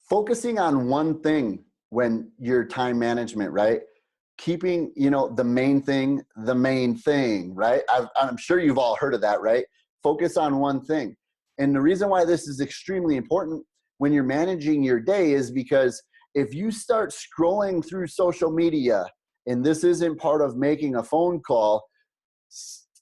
focusing on one thing when your time management, right? Keeping, the main thing, right? I'm sure you've all heard of that, right? Focus on one thing. And the reason why this is extremely important when you're managing your day is because if you start scrolling through social media and this isn't part of making a phone call,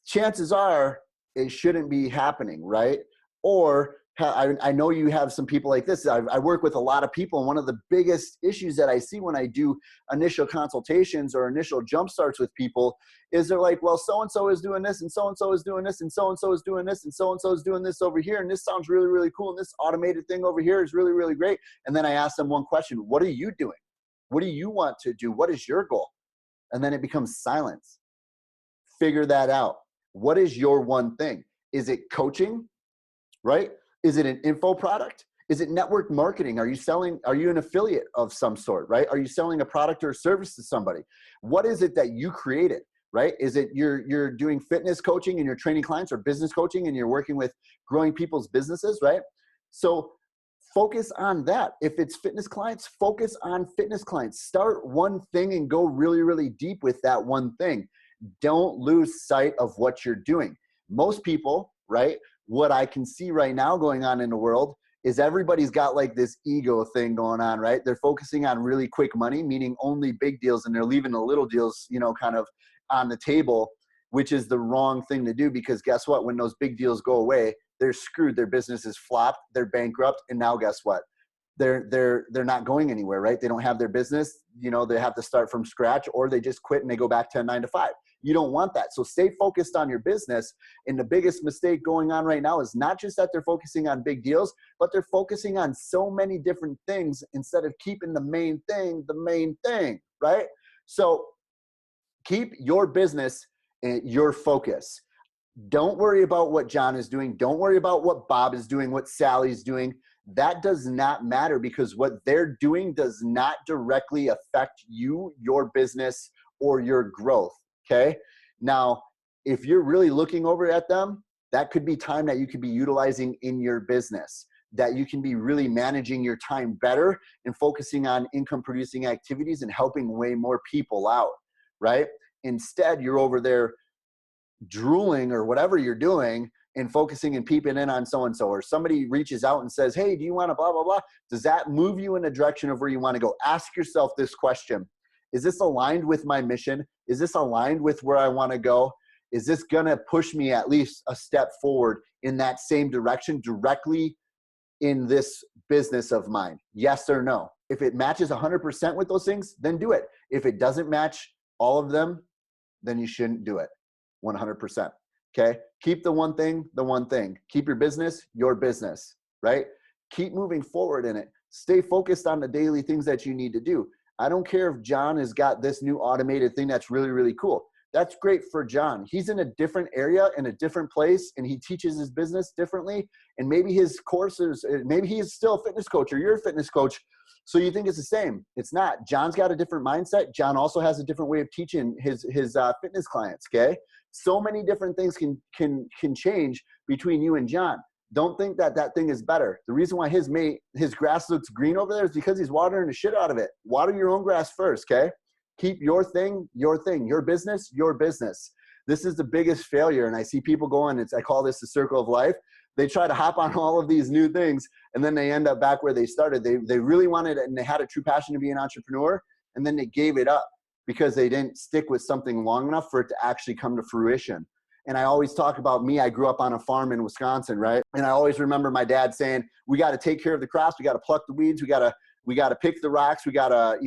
chances are it shouldn't be happening, right? Or I know you have some people like this. I work with a lot of people, and one of the biggest issues that I see when I do initial consultations or initial jump starts with people is they're like, well, so-and-so is doing this, and so-and-so is doing this, and so-and-so is doing this, and so-and-so is doing this over here, and this sounds really, really cool, and this automated thing over here is really, really great. And then I ask them one question: what are you doing? What do you want to do? What is your goal? And then it becomes silence. Figure that out. What is your one thing? Is it coaching, right? Is it an info product? Is it network marketing? Are you an affiliate of some sort, right? Are you selling a product or a service to somebody? What is it that you created, right? Is it you're doing fitness coaching and you're training clients, or business coaching and you're working with growing people's businesses, right? So focus on that. If it's fitness clients, focus on fitness clients. Start one thing and go really, really deep with that one thing. Don't lose sight of what you're doing. Most people, right? What I can see right now going on in the world is everybody's got like this ego thing going on, right? They're focusing on really quick money, meaning only big deals, and they're leaving the little deals, kind of on the table, which is the wrong thing to do, because guess what? When those big deals go away, they're screwed. Their business is flopped, they're bankrupt, and now guess what? They're not going anywhere, right? They don't have their business, they have to start from scratch, or they just quit and they go back to a 9-to-5. You don't want that. So stay focused on your business. And the biggest mistake going on right now is not just that they're focusing on big deals, but they're focusing on so many different things instead of keeping the main thing, right? So keep your business and your focus. Don't worry about what John is doing. Don't worry about what Bob is doing, what Sally's doing. That does not matter, because what they're doing does not directly affect you, your business, or your growth. Okay. Now, if you're really looking over at them, that could be time that you could be utilizing in your business, that you can be really managing your time better and focusing on income producing activities and helping way more people out, right? Instead, you're over there drooling or whatever you're doing and focusing and peeping in on so-and-so, or somebody reaches out and says, hey, do you want to blah, blah, blah? Does that move you in a direction of where you want to go? Ask yourself this question. Is this aligned with my mission? Is this aligned with where I want to go? Is this going to push me at least a step forward in that same direction directly in this business of mine? Yes or no? If it matches 100% with those things, then do it. If it doesn't match all of them, then you shouldn't do it 100%. Okay? Keep the one thing, the one thing. Keep your business, right? Keep moving forward in it. Stay focused on the daily things that you need to do. I don't care if John has got this new automated thing that's really, really cool. That's great for John. He's in a different area, in a different place, and he teaches his business differently. And maybe his courses, maybe he's still a fitness coach, or you're a fitness coach, so you think it's the same. It's not. John's got a different mindset. John also has a different way of teaching his fitness clients, okay? So many different things can change between you and John. Don't think that thing is better. The reason why his grass looks green over there is because he's watering the shit out of it. Water your own grass first, okay? Keep your thing, your business, your business. This is the biggest failure. And I see people going, I call this the circle of life. They try to hop on all of these new things, and then they end up back where they started. They really wanted it, and they had a true passion to be an entrepreneur, and then they gave it up because they didn't stick with something long enough for it to actually come to fruition. And I always talk about me. I grew up on a farm in Wisconsin, right? And I always remember my dad saying, we got to take care of the crops. We got to pluck the weeds. We got to pick the rocks. We got to,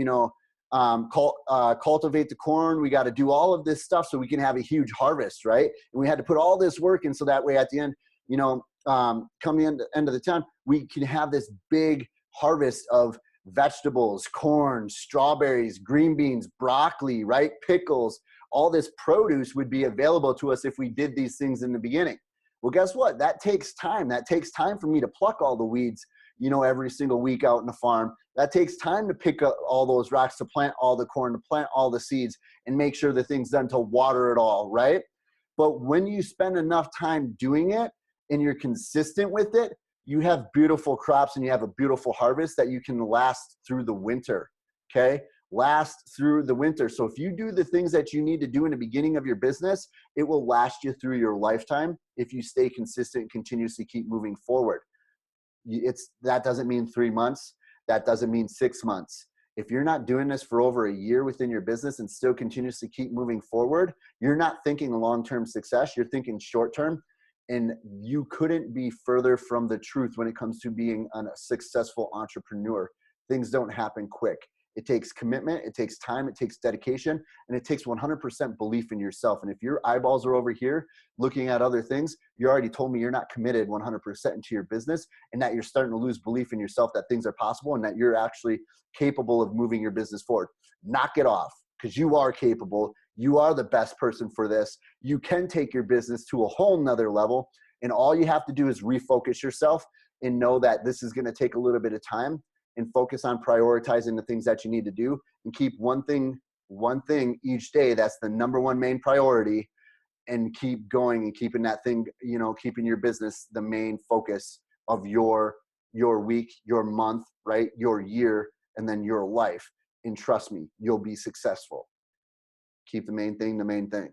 cultivate the corn. We got to do all of this stuff so we can have a huge harvest, right? And we had to put all this work in so that way at the end, come the end of the time, we can have this big harvest of vegetables, corn, strawberries, green beans, broccoli, right? Pickles. All this produce would be available to us if we did these things in the beginning. Well, guess what? That takes time. That takes time for me to pluck all the weeds, every single week out in the farm. That takes time to pick up all those rocks, to plant all the corn, to plant all the seeds, and make sure the thing's done, to water it all, right? But when you spend enough time doing it and you're consistent with it, you have beautiful crops and you have a beautiful harvest that you can last through the winter. Okay. Last through the winter. So if you do the things that you need to do in the beginning of your business, it will last you through your lifetime if you stay consistent and continuously keep moving forward. That doesn't mean 3 months. That doesn't mean 6 months. If you're not doing this for over a year within your business and still continuously keep moving forward, you're not thinking long-term success. You're thinking short-term. And you couldn't be further from the truth when it comes to being a successful entrepreneur. Things don't happen quick. It takes commitment, it takes time, it takes dedication, and it takes 100% belief in yourself. And if your eyeballs are over here looking at other things, you already told me you're not committed 100% into your business, and that you're starting to lose belief in yourself that things are possible and that you're actually capable of moving your business forward. Knock it off, because you are capable. You are the best person for this. You can take your business to a whole nother level. And all you have to do is refocus yourself and know that this is going to take a little bit of time, and focus on prioritizing the things that you need to do, and keep one thing each day. That's the number one main priority, and keep going and keeping that thing, keeping your business the main focus of your week, your month, right? Your year, and then your life. And trust me, you'll be successful. Keep the main thing the main thing.